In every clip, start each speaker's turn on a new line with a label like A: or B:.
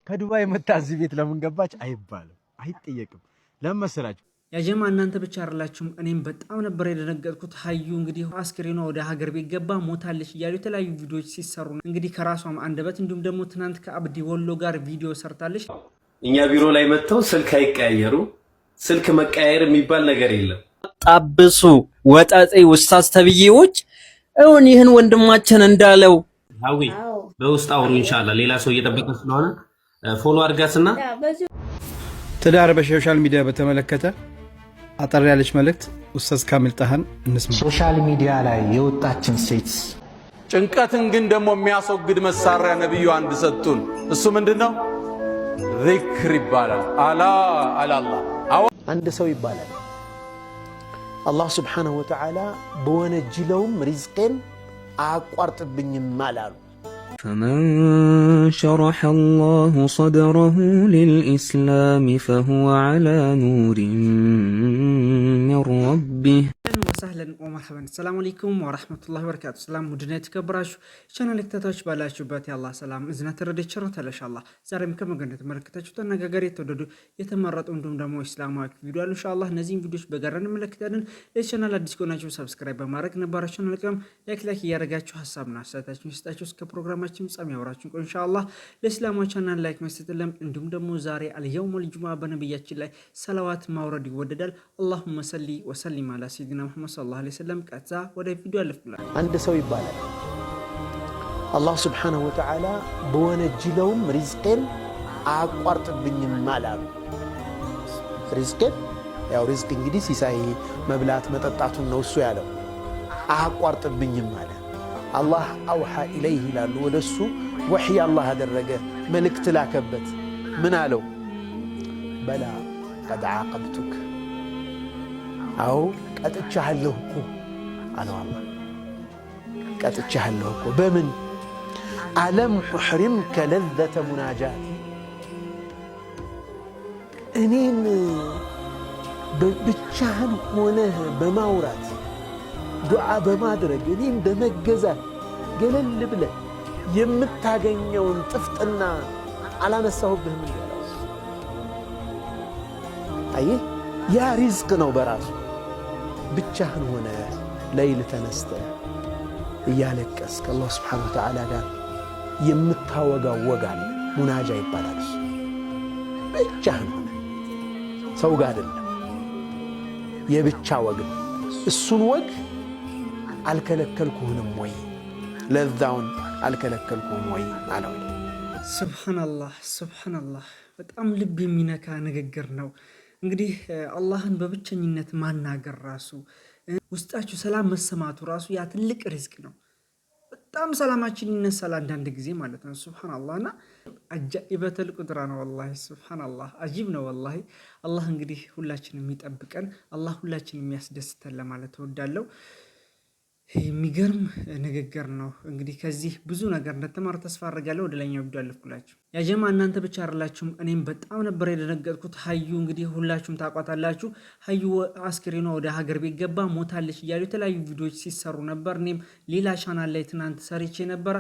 A: ከዱባይ መጣ እዚህ ቤት ለምን ገባች አይባልም፣ አይጠየቅም። ለምን መሰላችሁ?
B: ያጀማ እናንተ ብቻ አይደላችሁም። እኔም በጣም ነበር የደነገጥኩት። ሀዩ እንግዲህ አስክሬኗ ወደ ሀገር ቤት ገባ ሞታለች እያሉ የተለያዩ ቪዲዮዎች ሲሰሩ እንግዲህ ከራሷም አንደበት እንዲሁም ደግሞ ትናንት ከአብዲ ወሎ ጋር ቪዲዮ ሰርታለች።
C: እኛ ቢሮ ላይ መጥተው ስልክ አይቀያየሩ፣ ስልክ መቀያየር የሚባል ነገር የለም።
D: ጣብሱ ወጣጤ ውስታዝ ተብዬዎች እውን ይህን ወንድማችን እንዳለው
C: ሀዊ በውስጥ አውሩ። ኢንሻአላህ ሌላ ሰው እየጠበቀ ስለሆነ ፎሎ አድርጋትና
E: ትዳር በሶሻል ሚዲያ በተመለከተ አጠር ያለች መልእክት ኡስታዝ ካሚል ጣሃን እንስማ።
F: ሶሻል ሚዲያ ላይ የወጣችን ሴት
G: ጭንቀትን ግን ደግሞ የሚያስወግድ መሳሪያ ነብዩ አንድ ሰጡን። እሱ ምንድነው? ዚክር ይባላል። አላህ
F: አንድ ሰው ይባላል አላህ Subhanahu Wa Ta'ala በወነጅለውም ሪዝቄን አያቋርጥብኝም አላሉ።
H: فمن شرح الله صدره للإسلام فهو على نور من ربه.
B: وسهلا ومرحبا. السلام عليكم ورحمة الله وبركاته. سلام مدنيت كبراش شان لكتاتوش بلاشو باتي الله سلام إذن تردي شرط إن شاء الله زارم كما قلت ملكتاتو تنقاقري توددو يتمرد أندوم دمو إسلامك فيديو إن شاء الله نزين فيديوش بقرن ملكتاتن ليشان لديسكو ناجو سبسكرايب بمارك نبارا شان لكم لايك يارجاتشو حسابنا ساتاچو ستاچو كبروغراماتشو مسامي وراچو إن شاء الله الإسلام شان لايك مستلم أندوم دمو زاري اليوم الجمعة بنبياتي الله صلوات ماوردي وددال اللهم صلي وسلم على سيدنا محمد صلى الله عليه وسلم كذا وده فيديو ألف بلا
F: عند سوي بالا الله سبحانه وتعالى بونجلهم رزقين أقارت بني مالهم رزقين يا رزق إنجليزي سيساي مبلغ متتعطون نوسو يالو أقارت بني مالهم الله أوحى إليه لأنه ودسو وحي الله هذا الرجال ملك تلاكبت من قالوا بلا قد عاقبتك أو قطچهلهكو أنا والله قطچهلهكو بمن ألم أحرمك لذة مناجاتي أنين بتشان هونه بماورات دعاء بمادرج أنين بمجزات قلل بله يمتاغنيون طفطنا على نسهب بهم الجلاس أيه يا رزق نو براسو ብቻህን ሆነ ለይል ተነስተ እያለቀስክ አላህ Subhanahu Wa Ta'ala ጋር የምታወጋው ወጋል ሙናጃ ይባላል። ብቻህን ሆነ ሰው ጋር አይደለም፣ የብቻ ወግ። እሱን ወግ አልከለከልኩህም ወይ ለዛውን አልከለከልኩህም ወይ አለው።
B: ሱብሃንአላህ ሱብሃንአላህ በጣም ልብ የሚነካ ንግግር ነው። እንግዲህ አላህን በብቸኝነት ማናገር ራሱ ውስጣችሁ ሰላም መሰማቱ ራሱ ያ ትልቅ ሪዝቅ ነው። በጣም ሰላማችን ይነሳል አንዳንድ ጊዜ ማለት ነው። ሱብሃንአላህና አጃኢበተል ቁድራ ነው ወላሂ ሱብሃንአላህ አጂብ ነው ወላሂ። አላህ እንግዲህ ሁላችንም የሚጠብቀን አላህ ሁላችንም የሚያስደስተን ለማለት እወዳለሁ። የሚገርም ንግግር ነው። እንግዲህ ከዚህ ብዙ ነገር እንደተማሩ ተስፋ አደርጋለሁ። ወደ ላይኛው ቪዲዮ አለፍኩላችሁ። ያጀማ እናንተ ብቻ አይደላችሁም። እኔም በጣም ነበር የደነገጥኩት። ሀዩ እንግዲህ ሁላችሁም ታቋታላችሁ። ሀዩ አስክሬኗ ወደ ሀገር ቤት ገባ ሞታለች እያሉ የተለያዩ ቪዲዮዎች ሲሰሩ ነበር። እኔም ሌላ ቻናል ላይ ትናንት ሰርቼ ነበረ።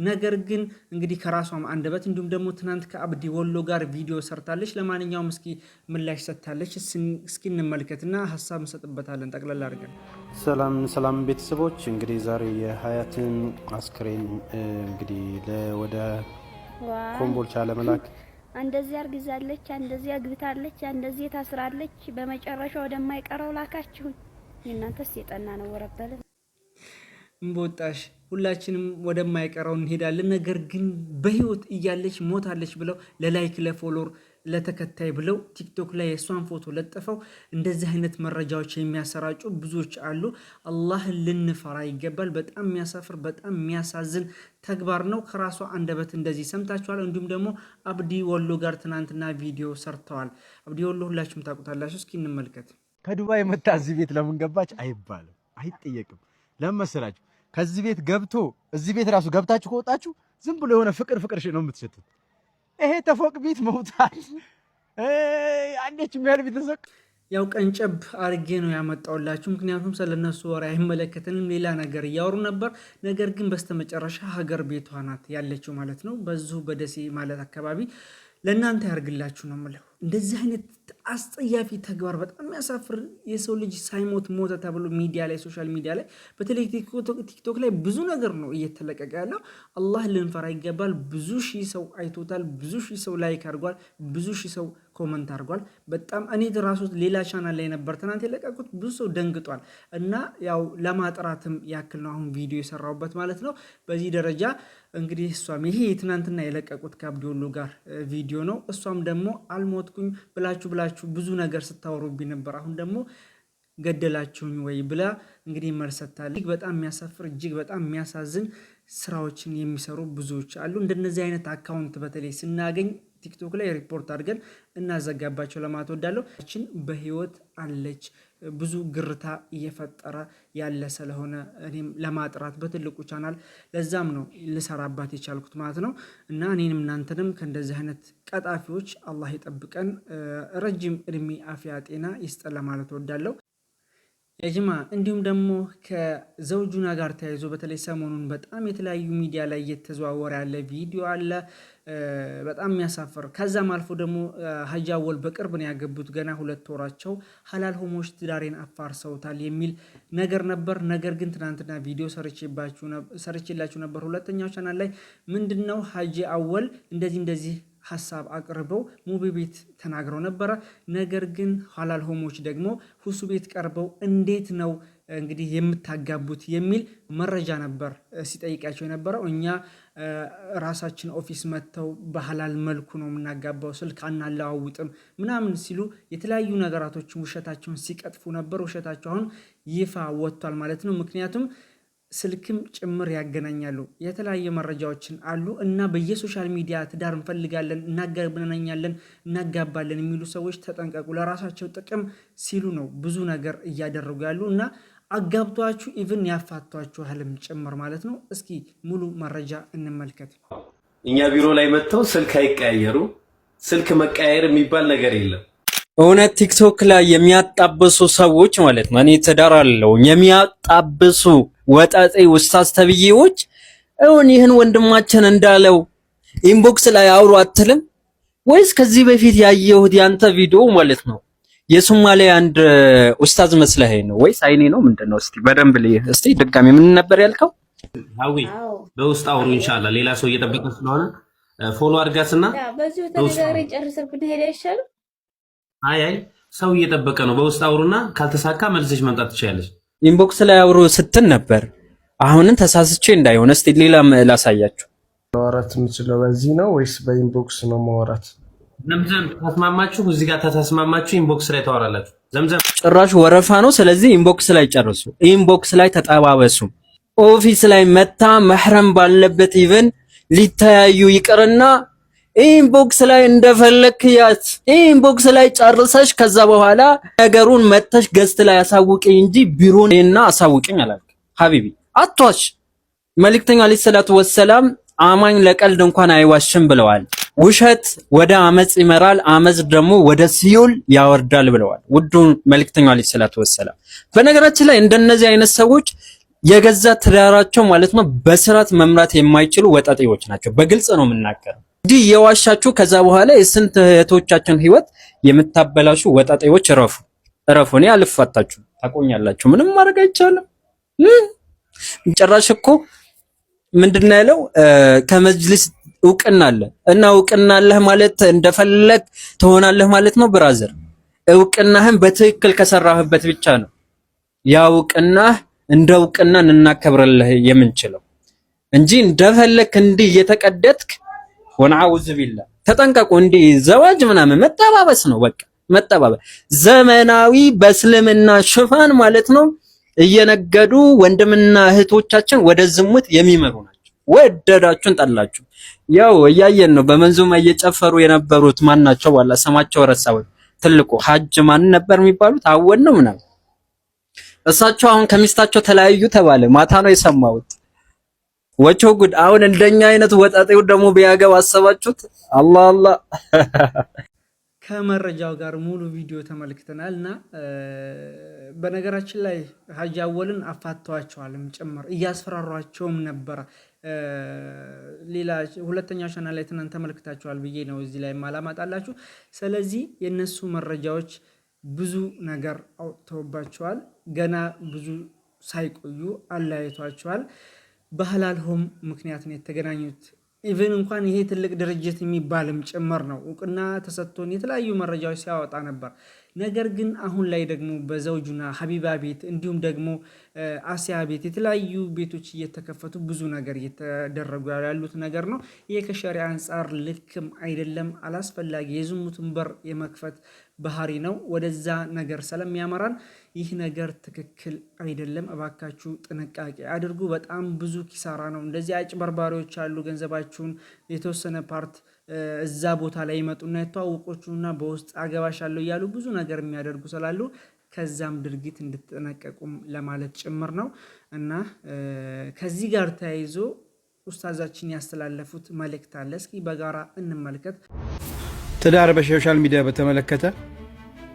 B: ነገር ግን እንግዲህ ከራሷም አንደበት እንዲሁም ደግሞ ትናንት ከአብዲ ወሎ ጋር ቪዲዮ ሰርታለች። ለማንኛውም እስኪ ምላሽ ሰጥታለች። እስኪ እንመልከትና ሀሳብ እንሰጥበታለን ጠቅላላ አድርገን።
E: ሰላም ቤተሰቦች፣ እንግዲህ ዛሬ የሀያትን አስክሬን እንግዲህ ወደ ኮምቦልቻ ለመላክ
I: እንደዚህ አርግዛለች፣ እንደዚህ አግብታለች፣ እንደዚህ ታስራለች፣ በመጨረሻ ወደማይቀረው ላካችሁኝ። የእናንተስ የጠና ነው ወረበለ
B: እምቦጣሽ ሁላችንም ወደማይቀረው እንሄዳለን። ነገር ግን በህይወት እያለች ሞታለች ብለው ለላይክ ለፎሎወር ለተከታይ ብለው ቲክቶክ ላይ የሷን ፎቶ ለጥፈው እንደዚህ አይነት መረጃዎች የሚያሰራጩ ብዙዎች አሉ። አላህን ልንፈራ ይገባል። በጣም የሚያሳፍር በጣም የሚያሳዝን ተግባር ነው። ከራሷ አንደበት እንደዚህ ሰምታችኋል። እንዲሁም ደግሞ አብዲ ወሎ ጋር ትናንትና ቪዲዮ ሰርተዋል። አብዲ ወሎ ሁላችሁም ታውቁታላችሁ። እስኪ እንመልከት።
A: ከዱባይ መጣ እዚህ ቤት ለምን ገባች አይባልም፣ አይጠየቅም። ለምን መሰላችሁ? ከዚህ ቤት ገብቶ እዚህ ቤት ራሱ ገብታችሁ ከወጣችሁ ዝም ብሎ የሆነ ፍቅር ነው የምትሸቱት። ይሄ ተፎቅ ቤት መውጣት አንዴች የሚያል ቤተሰብ
B: ያው ቀንጨብ አርጌ ነው ያመጣውላችሁ። ምክንያቱም ስለነሱ ወሬ አይመለከተንም፣ ሌላ ነገር እያወሩ ነበር። ነገር ግን በስተመጨረሻ ሀገር ቤቷ ናት ያለችው ማለት ነው። በዚሁ በደሴ ማለት አካባቢ ለእናንተ ያርግላችሁ ነው የምለው። እንደዚህ አይነት አስጠያፊ ተግባር በጣም ያሳፍር። የሰው ልጅ ሳይሞት ሞተ ተብሎ ሚዲያ ላይ ሶሻል ሚዲያ ላይ በተለይ ቲክቶክ ላይ ብዙ ነገር ነው እየተለቀቀ ያለው። አላህ ልንፈራ ይገባል። ብዙ ሺህ ሰው አይቶታል። ብዙ ሺህ ሰው ላይክ አድርጓል። ብዙ ሺህ ሰው ኮመንት አድርጓል። በጣም እኔ ራሱ ሌላ ቻናል ላይ ነበር ትናንት የለቀቁት። ብዙ ሰው ደንግጧል። እና ያው ለማጥራትም ያክል ነው አሁን ቪዲዮ የሰራሁበት ማለት ነው። በዚህ ደረጃ እንግዲህ እሷም ይሄ ትናንትና የለቀቁት ከአብዲወሎ ጋር ቪዲዮ ነው። እሷም ደግሞ አልሞትኩኝ ብላችሁ ብዙ ነገር ስታወሩብኝ ነበር፣ አሁን ደግሞ ገደላችሁኝ ወይ ብላ እንግዲህ መልስ ሰጥታለች። እጅግ በጣም የሚያሳፍር እጅግ በጣም የሚያሳዝን ስራዎችን የሚሰሩ ብዙዎች አሉ። እንደነዚህ አይነት አካውንት በተለይ ስናገኝ ቲክቶክ ላይ ሪፖርት አድርገን እናዘጋባቸው ለማለት ወዳለሁ። በህይወት አለች ብዙ ግርታ እየፈጠረ ያለ ስለሆነ እኔም ለማጥራት በትልቁ ቻናል ለዛም ነው ልሰራባት የቻልኩት ማለት ነው። እና እኔንም እናንተንም ከእንደዚህ አይነት ቀጣፊዎች አላህ ይጠብቀን፣ ረጅም እድሜ አፍያ ጤና ይስጠን ለማለት ወዳለሁ። የጅማ እንዲሁም ደግሞ ከዘውጁና ጋር ተያይዞ በተለይ ሰሞኑን በጣም የተለያዩ ሚዲያ ላይ እየተዘዋወረ ያለ ቪዲዮ አለ፣ በጣም የሚያሳፍር። ከዛም አልፎ ደግሞ ሀጂ አወል በቅርብ ነው ያገቡት፣ ገና 2 ወራቸው፣ ሀላል ሆሞች ትዳሬን አፋርሰውታል የሚል ነገር ነበር። ነገር ግን ትናንትና ቪዲዮ ሰርቼላችሁ ነበር ሁለተኛው ቻናል ላይ። ምንድነው ሀጂ አወል እንደዚህ ሀሳብ አቅርበው ሙቢ ቤት ተናግረው ነበረ። ነገር ግን ሀላል ሆሞች ደግሞ ሁሱ ቤት ቀርበው እንዴት ነው እንግዲህ የምታጋቡት የሚል መረጃ ነበር ሲጠይቃቸው የነበረው። እኛ ራሳችን ኦፊስ መጥተው በሐላል መልኩ ነው የምናጋባው፣ ስልክ አናለዋውጥም ምናምን ሲሉ የተለያዩ ነገራቶችን ውሸታቸውን ሲቀጥፉ ነበር። ውሸታቸው አሁን ይፋ ወጥቷል ማለት ነው። ምክንያቱም ስልክም ጭምር ያገናኛሉ፣ የተለያየ መረጃዎችን አሉ እና በየሶሻል ሚዲያ ትዳር እንፈልጋለን፣ እናጋባለን የሚሉ ሰዎች ተጠንቀቁ። ለራሳቸው ጥቅም ሲሉ ነው ብዙ ነገር እያደረጉ ያሉ እና አጋብቷችሁ ኢቭን ያፋቷችኋልም ጭምር ማለት ነው። እስኪ ሙሉ መረጃ እንመልከት።
C: እኛ ቢሮ ላይ መጥተው ስልክ አይቀያየሩ። ስልክ መቀያየር የሚባል ነገር የለም።
D: እውነት ቲክቶክ ላይ የሚያጣብሱ ሰዎች ማለት ነው። እኔ ትዳር አለው የሚያጣብሱ ወጣጤ ኡስታዝ ተብዬዎች እውን ይህን ወንድማችን እንዳለው ኢንቦክስ ላይ አውሩ አትልም ወይስ? ከዚህ በፊት ያየሁት ያንተ ቪዲዮ ማለት ነው የሶማሌ አንድ ኡስታዝ መስለህ ነው ወይስ አይኔ ነው ምንድነው? እስቲ በደንብ ልይ። እስቲ ድጋሚ ምን ነበር ያልከው?
C: አዊ በውስጥ አውሩ ኢንሻአላህ። ሌላ ሰው እየጠበቀ ስለሆነ ፎሎ አድርጋትና
I: በዚሁ ተነጋግረን ጨርሰን ብንሄድ አይሻልም?
C: አይ ሰው እየጠበቀ ነው። በውስጥ አውሩና ካልተሳካ መልሰሽ መምጣት ትችያለሽ።
D: ኢንቦክስ ላይ አውሩ ስትል ነበር። አሁንም ተሳስቼ እንዳይሆን እስቲ ሌላ ላሳያችሁ።
J: ማውራት የምችለው በዚህ ነው ወይስ በኢንቦክስ ነው ማውራት?
C: ዘምዘም ተስማማችሁ? እዚህ ጋር ተስማማችሁ? ኢንቦክስ ላይ ታወራላችሁ። ዘምዘም
D: ጭራሽ ወረፋ ነው። ስለዚህ ኢንቦክስ ላይ ጨርሱ። ኢንቦክስ ላይ ተጠባበሱ። ኦፊስ ላይ መታ መህረም ባለበት ኢቭን ሊተያዩ ይቅርና ኢንቦክስ ላይ እንደፈለክ ያት ኢንቦክስ ላይ ጨርሰሽ ከዛ በኋላ ነገሩን መተሽ ገዝት ላይ አሳውቂኝ እንጂ ቢሮና አሳውቂኝ አላልክ። ሀቢቢ አትዋሽ። መልእክተኛው አለይሂ ሰላቱ ወሰላም አማኝ ለቀልድ እንኳን አይዋሽም ብለዋል። ውሸት ወደ አመጽ ይመራል፣ አመጽ ደግሞ ወደ ሲኦል ያወርዳል ብለዋል ውዱ መልእክተኛው አለይሂ ሰላቱ ወሰላም። በነገራችን ላይ እንደነዚህ አይነት ሰዎች የገዛ ትዳራቸው ማለት ነው በስርዓት መምራት የማይችሉ ወጣጤዎች ናቸው። በግልጽ ነው የምናገረው። እንዲህ የዋሻችሁ ከዛ በኋላ የስንት እህቶቻችን ህይወት የምታበላሹ ወጣጤዎች እረፉ። እኔ አልፋታችሁ ታቆኛላችሁ። ምንም ማድረግ አይቻልም። ጭራሽ እኮ ምንድነው ያለው ከመጅልስ እውቅና አለ እና እውቅና አለህ ማለት እንደፈለግ ትሆናለህ ማለት ነው። ብራዘር እውቅናህን በትክክል ከሰራህበት ብቻ ነው ያ እውቅናህ እንደ እውቅና እናከብረልህ የምንችለው እንጂ እንደፈለክ እንዲህ እየተቀደድክ ወንዓውዝ ቢላ ተጠንቀቁ። እንዲህ ዘዋጅ ምናምን መጠባበስ ነው በቃ መጠባበስ። ዘመናዊ በእስልምና ሽፋን ማለት ነው እየነገዱ ወንድምና እህቶቻችን ወደ ዝሙት የሚመሩ ናቸው። ወደዳችሁን ጠላችሁ ያው እያየን ነው። በመንዙማ እየጨፈሩ የነበሩት ማን ናቸው? ዋላ ስማቸው ረሳው። ትልቁ ሐጅ ማን ነበር የሚባሉት? አወል ነው ምናምን። እሳቸው አሁን ከሚስታቸው ተለያዩ ተባለ። ማታ ነው የሰማሁት። ወቸው ጉድ። አሁን እንደኛ አይነት ወጣጤው ደግሞ ቢያገባ አሰባችሁት? አላህ አላህ።
B: ከመረጃው ጋር ሙሉ ቪዲዮ ተመልክተናል እና በነገራችን ላይ ሀጂ አወልን አፋተዋቸዋልም ጭምር እያስፈራሯቸውም ነበረ። ሌላ ሁለተኛው ቻናል ላይ ተመልክታችኋል ብዬ ነው እዚህ ላይ ማላማጣላችሁ። ስለዚህ የነሱ መረጃዎች ብዙ ነገር አውጥተውባቸዋል። ገና ብዙ ሳይቆዩ አለያይቷቸዋል። በሐላል ሆም ምክንያት ነው የተገናኙት። ኢቭን እንኳን ይሄ ትልቅ ድርጅት የሚባልም ጭምር ነው እውቅና ተሰጥቶን የተለያዩ መረጃዎች ሲያወጣ ነበር። ነገር ግን አሁን ላይ ደግሞ በዘውጁና ሀቢባ ቤት እንዲሁም ደግሞ አሲያ ቤት የተለያዩ ቤቶች እየተከፈቱ ብዙ ነገር እየተደረጉ ያሉት ነገር ነው። ይሄ ከሸሪዓ አንጻር ልክም አይደለም። አላስፈላጊ የዝሙትን በር የመክፈት ባህሪ ነው። ወደዛ ነገር ስለሚያመራን ይህ ነገር ትክክል አይደለም። እባካችሁ ጥንቃቄ አድርጉ። በጣም ብዙ ኪሳራ ነው። እንደዚህ አጭበርባሪዎች አሉ። ገንዘባችሁን የተወሰነ ፓርት እዛ ቦታ ላይ ይመጡና የተዋወቆቹና በውስጥ አገባሻለሁ እያሉ ብዙ ነገር የሚያደርጉ ስላሉ ከዛም ድርጊት እንድትጠነቀቁም ለማለት ጭምር ነው። እና ከዚህ ጋር ተያይዞ ኡስታዛችን ያስተላለፉት መልእክት አለ። እስኪ በጋራ እንመልከት።
E: ትዳር በሶሻል ሚዲያ በተመለከተ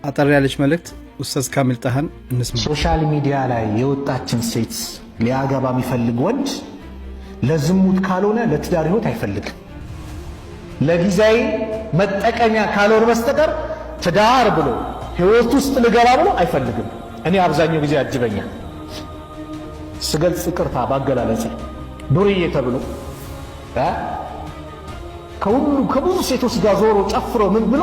E: አጠር ያለች መልእክት ኡስታዝ ካሚል ጣሃን እንስማ።
K: ሶሻል ሚዲያ ላይ የወጣችን ሴት ሊያገባ የሚፈልግ ወንድ ለዝሙት ካልሆነ ለትዳር ህይወት አይፈልግም። ለጊዜያዊ መጠቀሚያ ካልሆነ በስተቀር ትዳር ብሎ ህይወት ውስጥ ልገባ ብሎ አይፈልግም። እኔ አብዛኛው ጊዜ አጅበኛል ስገልጽ ይቅርታ ባገላለጽ ዱርዬ ተብሎ ከብዙ ሴቶች ጋር ዞሮ ጨፍሮ ምን ብሎ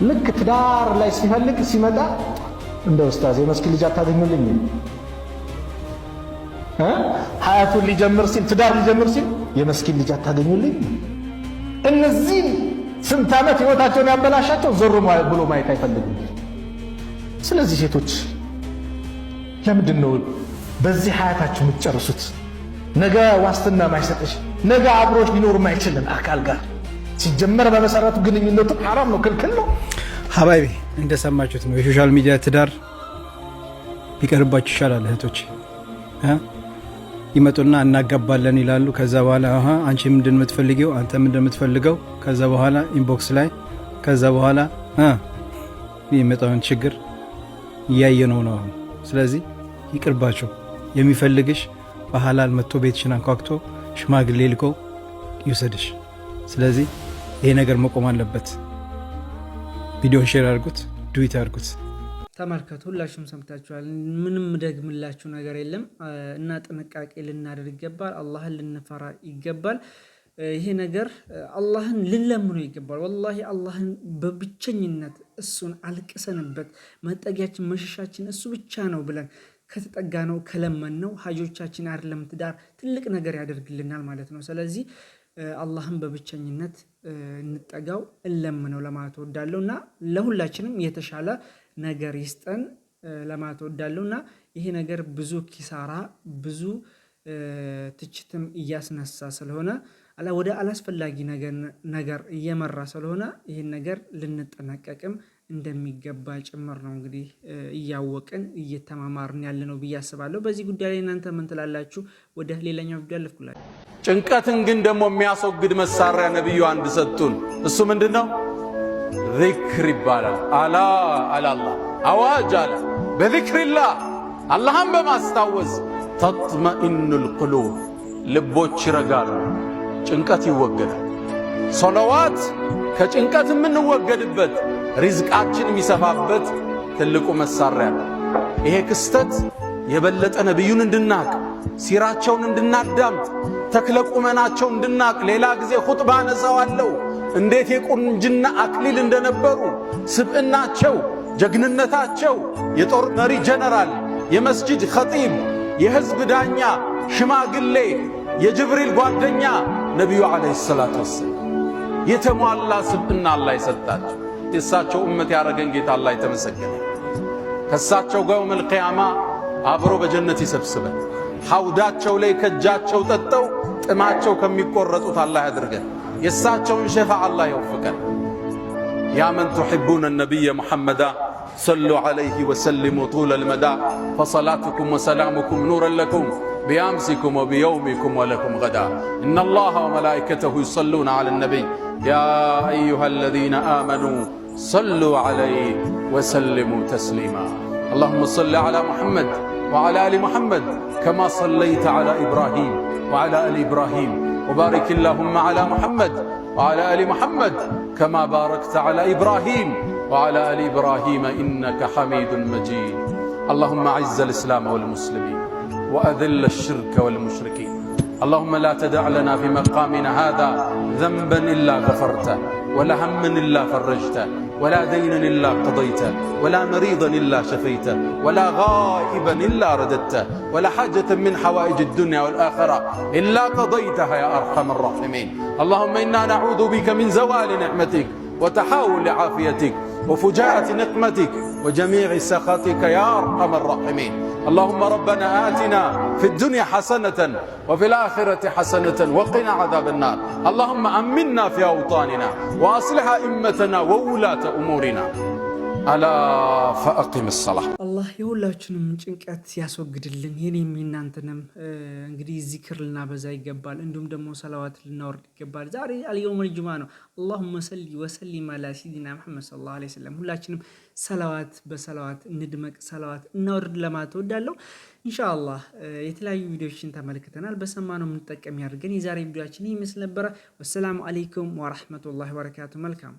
K: ልክ ትዳር ላይ ሲፈልግ ሲመጣ እንደ ኡስታዝ የመስኪን ልጅ አታገኙልኝ ሀያቱን ሊጀምር ሲል ትዳር ሊጀምር ሲል የመስኪን ልጅ አታገኙልኝ። እነዚህ ስንት ዓመት ህይወታቸውን ያበላሻቸው ዞር ብሎ ማየት አይፈልጉም። ስለዚህ ሴቶች ለምንድን ነው በዚህ ሀያታችሁ የምትጨርሱት? ነገ ዋስትና ማይሰጥሽ ነገ አብሮሽ ሊኖር ማይችልን አካል ጋር ሲጀመር በመሰረቱ ግንኙነቱ حرام ነው፣ ክልክል ነው።
E: ሀባይቢ እንደሰማችሁት ነው። የሶሻል ሚዲያ ትዳር ቢቀርባችሁ ይሻላል። እህቶች ይመጡና እናጋባለን ይላሉ። ከዛ በኋላ አንቺ ምንድን የምትፈልጊው አንተ ምንድን የምትፈልገው ከዛ በኋላ ኢንቦክስ ላይ ከዛ በኋላ የሚመጣውን ችግር እያየነው ነው። ስለዚህ ይቅርባችሁ። የሚፈልግሽ በሐላል መጥቶ ቤትሽን አንኳኩቶ ሽማግሌ ልኮ ይውሰድሽ። ስለዚህ ይሄ ነገር መቆም አለበት። ቪዲዮን ሼር አድርጉት፣ ዱዊት አድርጉት።
B: ተመልከቱ። ሁላችሁም ሰምታችኋል። ምንም ደግምላችሁ ነገር የለም እና ጥንቃቄ ልናደርግ ይገባል። አላህን ልንፈራ ይገባል። ይሄ ነገር አላህን ልንለምነው ይገባል። ወላሂ አላህን በብቸኝነት እሱን አልቅሰንበት መጠጊያችን መሸሻችን እሱ ብቻ ነው ብለን ከተጠጋ ነው ከለመን ነው ሀጆቻችን አይደለም ትዳር ትልቅ ነገር ያደርግልናል ማለት ነው። ስለዚህ አላህን በብቸኝነት እንጠጋው እንለምነው ለማለት ወዳለውና ለሁላችንም የተሻለ ነገር ይስጠን ለማለት ወዳለውና ይሄ ነገር ብዙ ኪሳራ ብዙ ትችትም እያስነሳ ስለሆነ ወደ አላስፈላጊ ነገር እየመራ ስለሆነ ይሄን ነገር ልንጠነቀቅም እንደሚገባ ጭምር ነው እንግዲህ እያወቅን እየተማማርን ያለነው ብዬ አስባለሁ። በዚህ ጉዳይ ላይ እናንተ ምን ትላላችሁ? ወደ ሌላኛው ቪዲዮ አለፍኩላችሁ።
G: ጭንቀትን ግን ደግሞ የሚያስወግድ መሳሪያ ነብዩ አንድ ሰጡን። እሱ ምንድነው? ዚክር ይባላል። አላ አላህ አዋጅ አለ በዚክሪላህ አላህን በማስታወስ ተጥመኢኑል ቁሉብ ልቦች ይረጋሉ፣ ጭንቀት ይወገዳል። ሶላዋት ከጭንቀት የምንወገድበት ሪዝቃችን የሚሰፋበት ትልቁ መሳሪያ ነው። ይሄ ክስተት የበለጠ ነብዩን እንድናቅ ሲራቸውን እንድናዳምጥ ተክለ ቁመናቸው እንድናቅ ሌላ ጊዜ ኹጥባ ነሳዋለሁ እንዴት የቁንጅና አክሊል እንደነበሩ ስብዕናቸው፣ ጀግንነታቸው፣ የጦር መሪ ጀነራል፣ የመስጂድ ኸጢብ፣ የህዝብ ዳኛ፣ ሽማግሌ፣ የጅብሪል ጓደኛ ነቢዩ ዓለይሂ ሰላቱ ወሰላም የተሟላ ስብዕና አላህ ይሰጣቸው። የእሳቸው እመት ያደረገን ጌታ አላህ የተመሰገነ። ከእሳቸው ጋር የውመል ቂያማ አብሮ በጀነት ይሰብስበን። ሐውዳቸው ላይ ከእጃቸው ጠጠው ጥማቸው ከሚቆረጡት አላህ ያድርገን። የእሳቸውን ሸፋዓ አላህ ይወፍቀን። ያ መን ቱሒቡነ ነቢየ ሙሐመዳ ሰሉ ዐለይሂ ወሰሊሙ ጡለል መዳ ፈሰላቱኩም ወሰላሙኩም ኑረን ለኩም بأمسكم وبيومكم ولكم غدا إن الله وملائكته يصلون على النبي يا أيها الذين آمنوا صلوا عليه وسلموا تسليما اللهم صل على محمد وعلى آل محمد كما صليت على إبراهيم وعلى آل إبراهيم وبارك اللهم على محمد وعلى آل محمد كما باركت على إبراهيم وعلى آل إبراهيم إنك حميد مجيد. اللهم أعز الإسلام والمسلمين وأذل الشرك والمشركين. اللهم لا تدع لنا في مقامنا هذا ذنبا إلا غفرته ولا هما إلا فرجته ولا دينا إلا قضيته ولا مريضا إلا شفيته ولا غائبا إلا رددته ولا حاجة من حوائج الدنيا والآخرة إلا قضيتها يا أرحم الراحمين. اللهم إنا نعوذ بك من زوال نعمتك وتحاول عافيتك وفجاءة نقمتك وجميع سخطك يا أرحم الراحمين. اللهم ربنا آتنا في الدنيا حسنة وفي الآخرة حسنة وقنا عذاب النار. اللهم أمنا في أوطاننا وأصلح أئمتنا وولاة أمورنا. ألا فأقم الصلاة.
B: الله የሁላችንም ጭንቀት ያስወግድልን የኔም እናንተንም እንግዲህ ዚክር ልናበዛ ይገባል እንዲሁም ደግሞ ሰላዋት ልናወርድ ይገባል። ዛሬ አልየውመል ጁማ ነው። اللهم صل وسلم على سيدنا محمد صلى الله عليه وسلم። ሁላችንም ሰላዋት በሰላዋት እንድመቅ ሰላዋት እናወርድ ለማለት እወዳለሁ። ኢንሻአላህ የተለያዩ ቪዲዮዎችን ተመልክተናል። በሰማነው የምንጠቀም ያድርገን። የዛሬ ቪዲዮአችን ይመስል ነበር። ወሰላሙ አለይኩም ወራህመቱላሂ ወበረካቱ። መልካም